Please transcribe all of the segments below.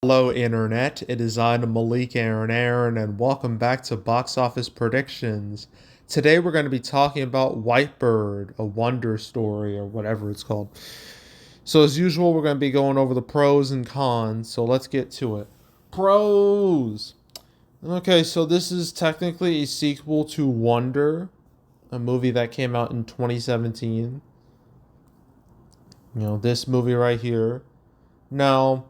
Hello, Internet. It is I, Malik Aaron, and welcome back to Box Office Predictions. Today we're going to be talking about Whitebird, a wonder story, or whatever it's called. So, as usual, we're going to be going over the pros and cons, so let's get to it. Pros! Okay, so this is technically a sequel to Wonder, a movie that came out in 2017. This movie right here. Now,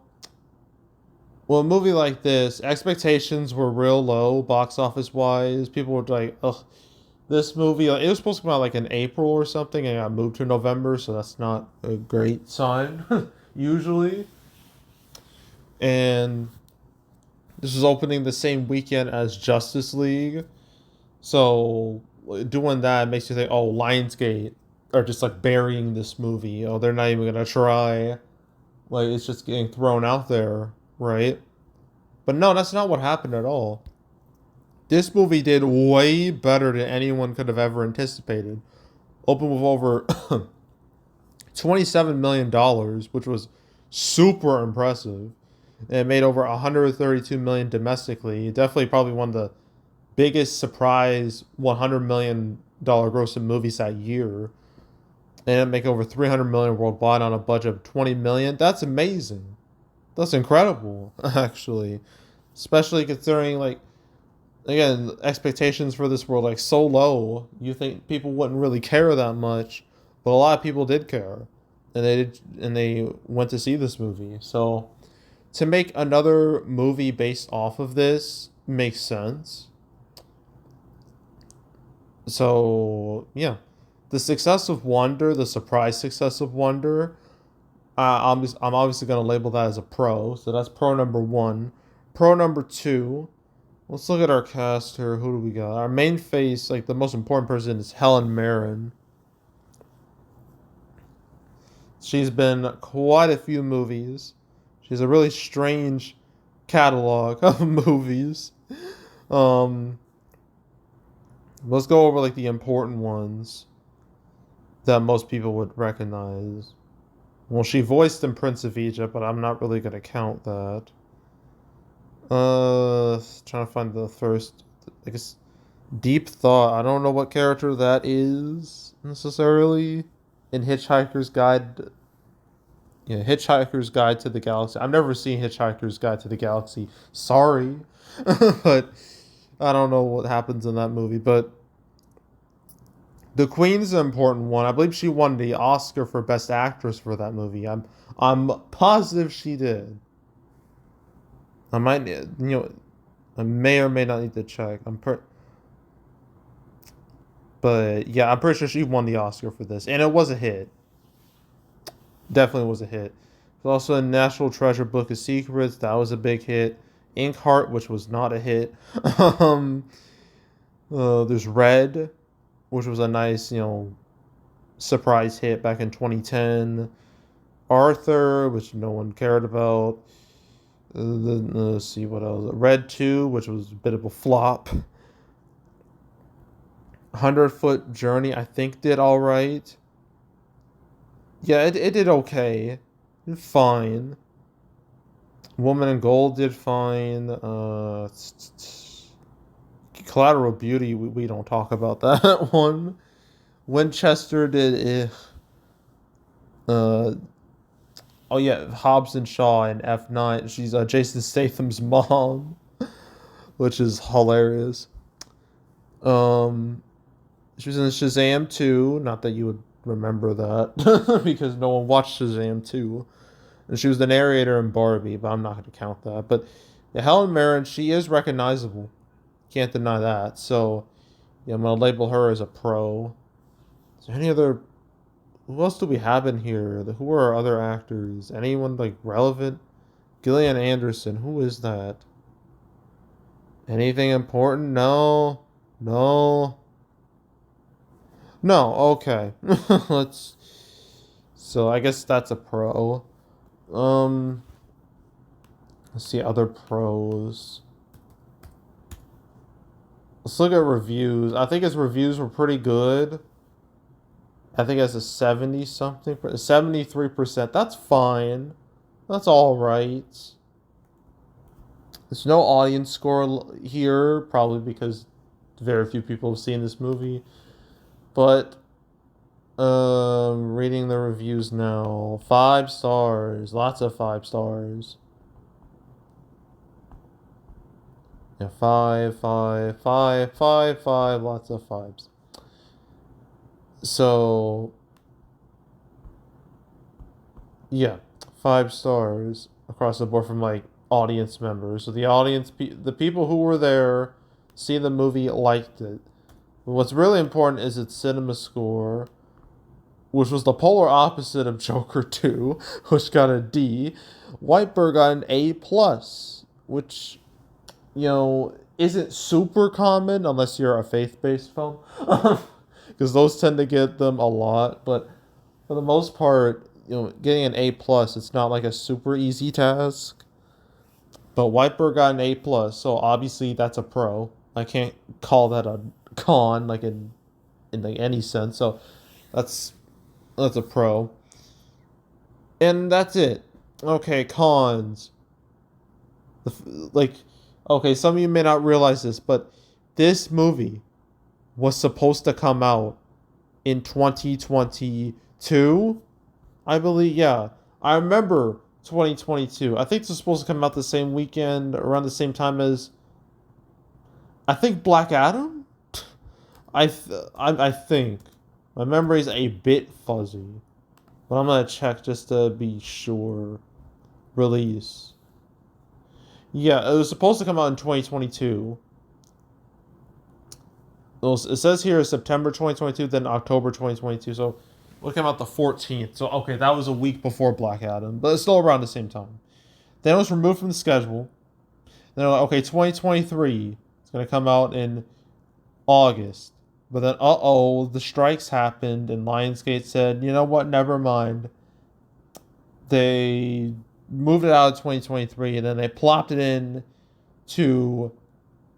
well, a movie like this, expectations were real low box office wise. People were like, "Ugh, this movie." Like, it was supposed to come out like in April or something, and it got moved to November, so that's not a great sign usually. And this was opening the same weekend as Justice League, so doing that makes you think, "Oh, Lionsgate are just like burying this movie. Oh, they're not even gonna try. Like it's just getting thrown out there, right?" But no, that's not what happened at all. This movie did way better than anyone could have ever anticipated. Opened with over $27 million, which was super impressive. And it made over 132 million domestically. Definitely probably one of the biggest surprise $100 million grossing movies that year. And it make over 300 million worldwide on a budget of 20 million. That's amazing. That's incredible, actually. Especially considering like again, expectations for this were like so low. You think people wouldn't really care that much, but a lot of people did care, and they went to see this movie. So to make another movie based off of this makes sense. So yeah, the success of Wonder, the surprise success of Wonder, I'm obviously gonna label that as a pro. So that's pro number one. Pro number two. Let's look at our cast here. Who do we got? Our main face, like the most important person, is Helen Mirren. She's been quite a few movies. She's a really strange catalog of movies. Um, let's go over like the important ones that most people would recognize. Well, she voiced in Prince of Egypt, but I'm not really gonna count that. Trying to find the first. I guess Deep Thought. I don't know what character that is necessarily. In Hitchhiker's Guide. Yeah, Hitchhiker's Guide to the Galaxy. I've never seen Hitchhiker's Guide to the Galaxy. Sorry. But I don't know what happens in that movie. But the Queen's an important one. I believe she won the Oscar for Best Actress for that movie. I'm positive she did. I might, I may or may not need to check. But yeah, I'm pretty sure she won the Oscar for this, and it was a hit. Definitely was a hit. There's also a National Treasure Book of Secrets. That was a big hit. Inkheart, which was not a hit. um, there's Red, which was a nice, surprise hit back in 2010. Arthur, which no one cared about. Let's see what else. Red 2, which was a bit of a flop. 100 Foot Journey, I think, did all right. Yeah, it did okay. Did fine. Woman in Gold did fine. Collateral Beauty, we don't talk about that one. Winchester did. Uh, oh yeah, Hobbs and Shaw in F9. She's Jason Statham's mom, which is hilarious. Um, she was in Shazam 2. Not that you would remember that because no one watched Shazam 2. And she was the narrator in Barbie, but I'm not going to count that. But yeah, Helen Mirren, she is recognizable. Can't deny that. So yeah, I'm gonna label her as a pro. Is there any other? Who else do we have in here? Who are our other actors? Anyone like relevant? Gillian Anderson. Who is that? Anything important? No. No. No. Okay. Let's. So I guess that's a pro. Um. Let's see other pros. Let's look at reviews. I think his reviews were pretty good. I think it's a 70 something, 73%. That's fine. That's all right. There's no audience score here, probably because very few people have seen this movie. But reading the reviews now, 5 stars, lots of 5 stars. Yeah, five, five, five, five, five, lots of fives. So yeah, 5 stars across the board from like audience members. So the audience, the people who were there, see the movie, liked it. But what's really important is its cinema score, which was the polar opposite of Joker 2, which got a D. White Bird got an A plus, which isn't super common unless you're a faith-based film, because those tend to get them a lot. But for the most part, getting an A plus, it's not like a super easy task. But White Bird got an A plus, so obviously that's a pro. I can't call that a con like in like any sense. So that's that's a pro. And that's it. Okay, cons. Like, okay, some of you may not realize this, but this movie was supposed to come out in 2022, I believe. Yeah, I remember 2022. I think it's supposed to come out the same weekend, around the same time as I think Black Adam. I think my memory is a bit fuzzy, but I'm gonna check just to be sure. Release. Yeah, it was supposed to come out in 2022. It says here September 2022, then October 2022. So it came out the 14th. So okay, that was a week before Black Adam, but it's still around the same time. Then it was removed from the schedule. Then they're like, okay, 2023. It's gonna come out in August. But then, the strikes happened, and Lionsgate said, you know what, never mind. They moved it out of 2023, and then they plopped it in to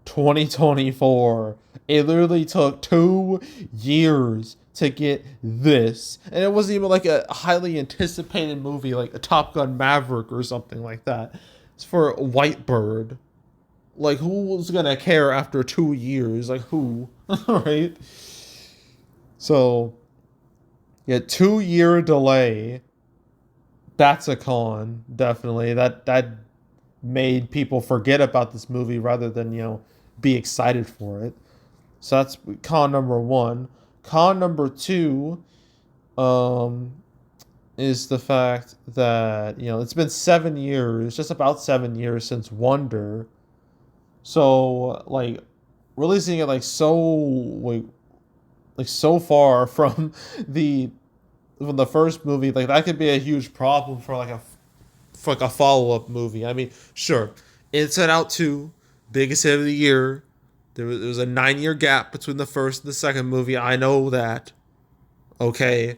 2024. It literally took 2 years to get this, and it wasn't even like a highly anticipated movie like a Top Gun Maverick or something like that. It's for White Bird. Like, who's gonna care after 2 years? Like, who? Right? So, yeah, 2 year delay. That's a con, definitely. That made people forget about this movie rather than be excited for it. So that's con number one. Con number two, um, is the fact that it's been 7 years, just about 7 years since Wonder. So like releasing it like so far the from the first movie, like that could be a huge problem for like a follow up movie. I mean, sure, Inside Out 2, biggest hit of the year. There was a 9 year gap between the first and the second movie. I know that. Okay.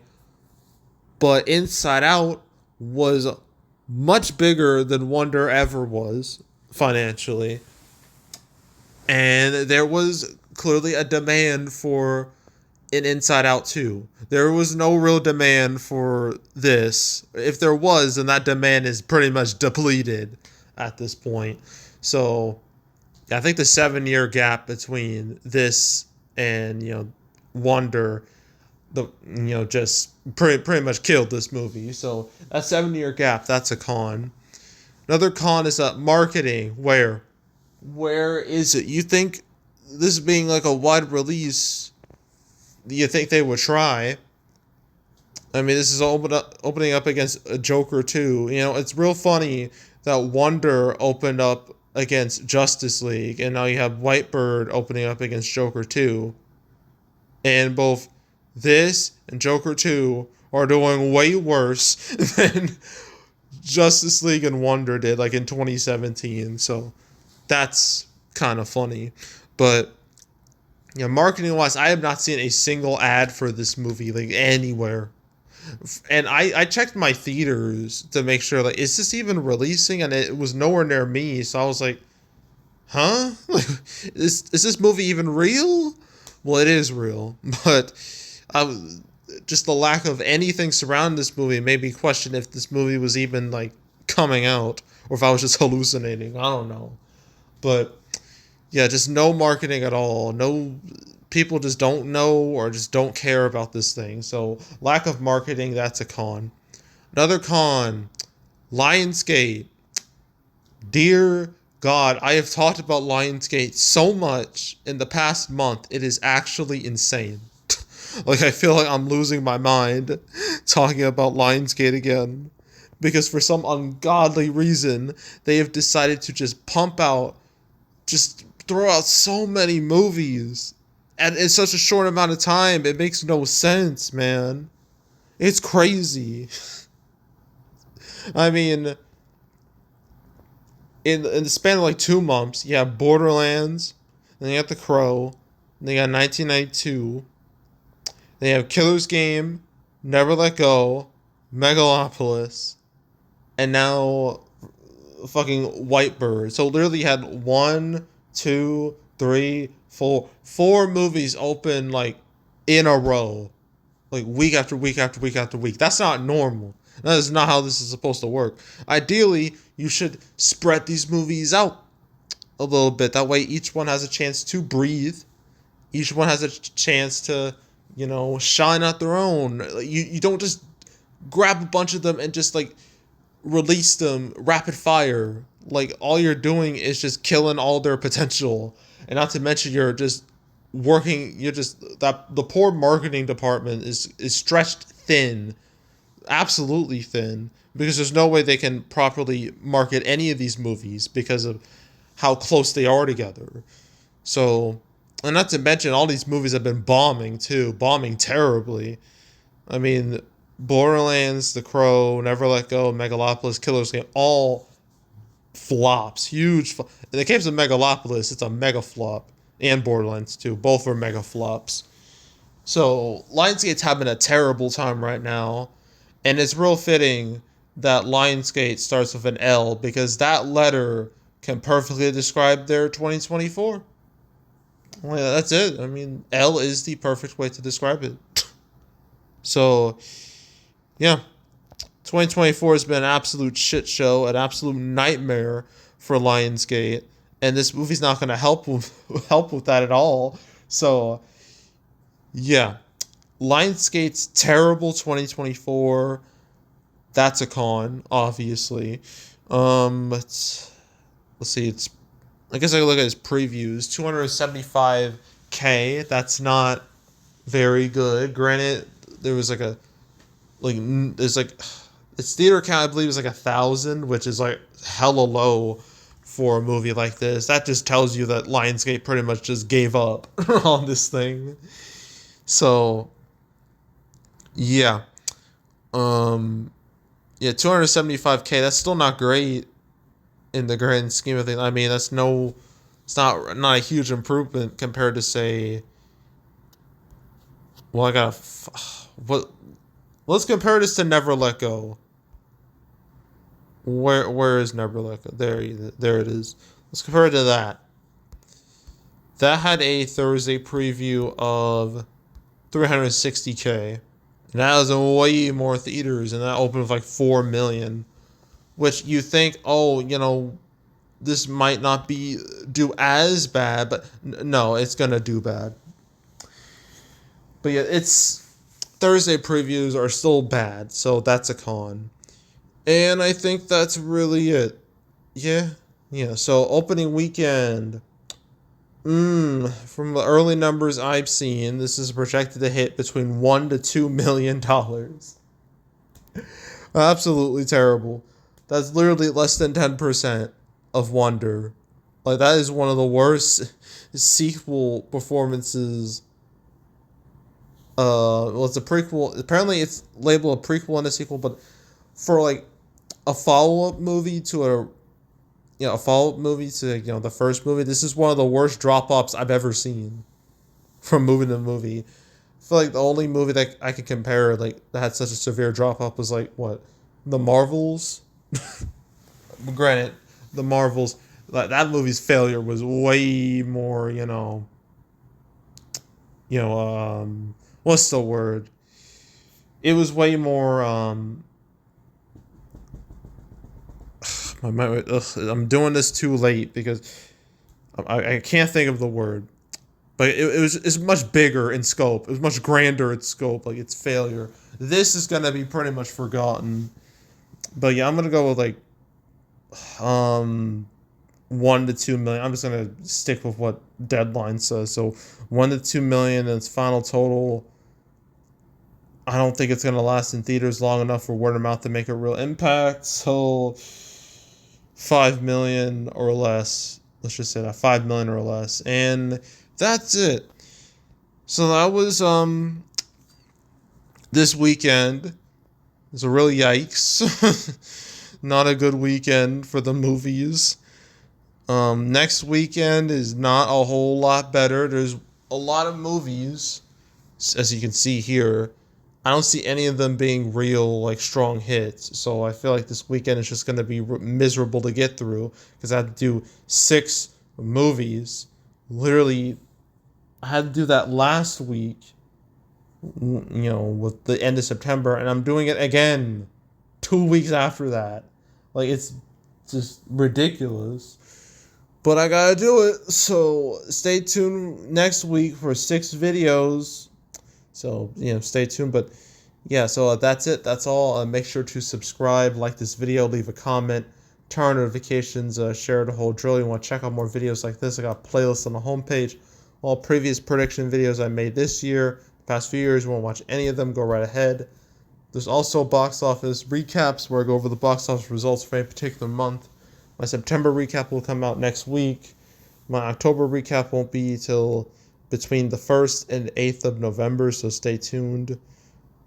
But Inside Out was much bigger than Wonder ever was financially. And there was clearly a demand for an Inside Out 2. There was no real demand for this. If there was, then that demand is pretty much depleted at this point. So, I think the 7 year gap between this and Wonder, just pretty much killed this movie. So that 7 year gap, that's a con. Another con is marketing. Where is it? You think this being like a wide release? Do you think they would try? I mean, this is opening up against a Joker 2. It's real funny that Wonder opened up against Justice League, and now you have White Bird opening up against Joker 2. And both this and Joker 2 are doing way worse than Justice League and Wonder did, like in 2017. So that's kind of funny. But marketing wise, I have not seen a single ad for this movie like anywhere. And I checked my theaters to make sure, like, is this even releasing? And it was nowhere near me. So I was like, huh? is this movie even real? Well, it is real, but just the lack of anything surrounding this movie made me question if this movie was even like coming out, or if I was just hallucinating. I don't know. But yeah, just no marketing at all. No, people just don't know or just don't care about this thing. So lack of marketing, that's a con. Another con, Lionsgate. Dear God, I have talked about Lionsgate so much in the past month. It is actually insane. Like, I feel like I'm losing my mind talking about Lionsgate again. Because for some ungodly reason, they have decided to just pump out, just throw out so many movies. And in such a short amount of time, it makes no sense, man. It's crazy. I mean, in the span of like 2 months, you have Borderlands, then you got The Crow, then you got 1992, they have Killer's Game, Never Let Go, Megalopolis, and now fucking Whitebird. So literally had one, two, three, four movies open like in a row, like week after week after week after week. That's not normal. That is not how this is supposed to work. Ideally, you should spread these movies out a little bit. That way, each one has a chance to breathe. Each one has a chance to, shine out their own. You don't just grab a bunch of them and just like release them rapid fire. Like all you're doing is just killing all their potential. And not to mention you're just working you're just that the poor marketing department is stretched thin, absolutely thin, because there's no way they can properly market any of these movies because of how close they are together. So, and not to mention all these movies have been bombing too, bombing terribly. I mean, Borderlands, The Crow, Never Let Go, Megalopolis, Killer's Game, all flops. Huge. In the case of Megalopolis, it's a mega flop. And Borderlands too. Both are mega flops. So Lionsgate's having a terrible time right now. And it's real fitting that Lionsgate starts with an L because that letter can perfectly describe their 2024. Well, yeah, that's it. I mean, L is the perfect way to describe it. So, yeah, 2024 has been an absolute shit show, an absolute nightmare for Lionsgate, and this movie's not going to help with that at all. So, yeah, Lionsgate's terrible 2024. That's a con, obviously. Let's see. It's I guess I can look at his previews. 275K. That's not very good. Granted, there was there's like its theater count I believe is like 1,000, which is like hella low for a movie like this. That just tells you that Lionsgate pretty much just gave up on this thing. So yeah, yeah, 275K. That's still not great in the grand scheme of things. I mean, it's not a huge improvement compared to say. Well, I got what. Let's compare this to Never Let Go. Where is Never Let Go? There it is. Let's compare it to that. That had a Thursday preview of 360K. And that was in way more theaters, and that opened with like 4 million. Which you think, oh, this might not be do as bad, but no, it's gonna do bad. But yeah, it's Thursday previews are still bad, so that's a con. And I think that's really it. Yeah, yeah. So opening weekend. From the early numbers I've seen, this is projected to hit between $1 to $2 million. Absolutely terrible. That's literally less than 10% of Wonder. Like that is one of the worst sequel performances. Well, it's a prequel. Apparently, it's labeled a prequel and a sequel, but for like a follow up movie to a follow up movie to the first movie, this is one of the worst drop offs I've ever seen from movie to movie. I feel like the only movie that I could compare like that had such a severe drop off was like what, The Marvels. Granted, The Marvels, that movie's failure was way more what's the word? It was way more I'm doing this too late because I can't think of the word, but it's much bigger in scope. It was much grander in scope. Like its failure. This is gonna be pretty much forgotten. But yeah, I'm gonna go with like um 1 to 2 million. I'm just gonna stick with what Deadline says. So 1 to 2 million. And its final total. I don't think it's gonna last in theaters long enough for word of mouth to make a real impact. So 5 million or less. Let's just say that 5 million or less, and that's it. So that was this weekend. It's a really yikes. Not a good weekend for the movies. Next weekend is not a whole lot better. There's a lot of movies, as you can see here. I don't see any of them being real, like, strong hits. So I feel like this weekend is just going to be miserable to get through because I had to do 6 movies. Literally, I had to do that last week, with the end of September, and I'm doing it again 2 weeks after that. Like, it's just ridiculous. But I gotta do it. So stay tuned next week for 6 videos. So, stay tuned. But yeah, so that's it. That's all. Make sure to subscribe, like this video, leave a comment, turn on notifications, share the whole drill. You want to check out more videos like this? I got playlists on the homepage. All previous prediction videos I made this year, past few years. You want to watch any of them, go right ahead. There's also box office recaps where I go over the box office results for a particular month. My September recap will come out next week. My October recap won't be till between the 1st and 8th of November, so stay tuned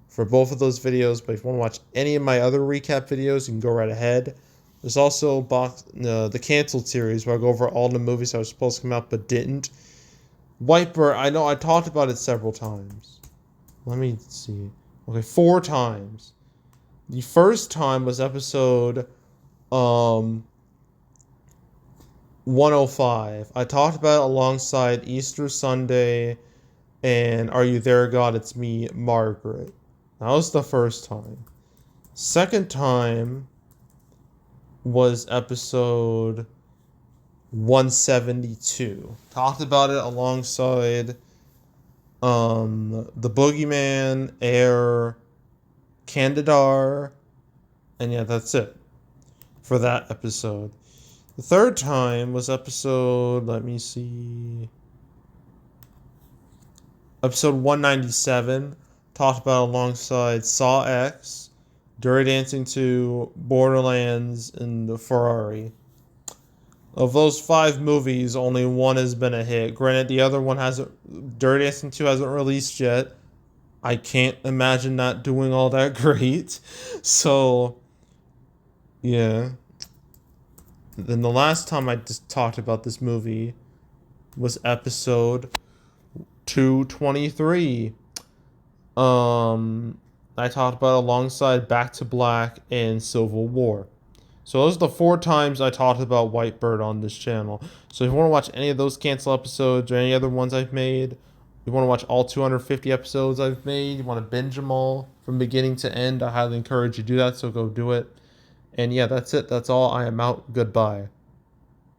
for both of those videos. But if you want to watch any of my other recap videos, you can go right ahead. There's also the Canceled series where I go over all the movies that were supposed to come out but didn't. Whitebird, I know I talked about it several times. Let me see. Okay, 4 times. The first time was episode 105. I talked about it alongside Easter Sunday and Are You There, God? It's Me, Margaret. That was the first time. Second time was episode 172. Talked about it alongside The Boogeyman, Air, Candidar, and yeah, that's it for that episode. The third time was episode 197. Talked about alongside Saw X, Dirty Dancing 2, Borderlands, and the Ferrari. Of those 5 movies, only one has been a hit. Granted, the other one hasn't. Dirty Dancing 2 hasn't released yet. I can't imagine that doing all that great. So, yeah. Then the last time I just talked about this movie was episode 223. I talked about it alongside Back to Black and Civil War. So those are the 4 times I talked about Whitebird on this channel. So if you want to watch any of those cancel episodes or any other ones I've made, you want to watch all 250 episodes I've made, you want to binge them all from beginning to end, I highly encourage you to do that, so go do it. And yeah, that's it. That's all. I am out. Goodbye.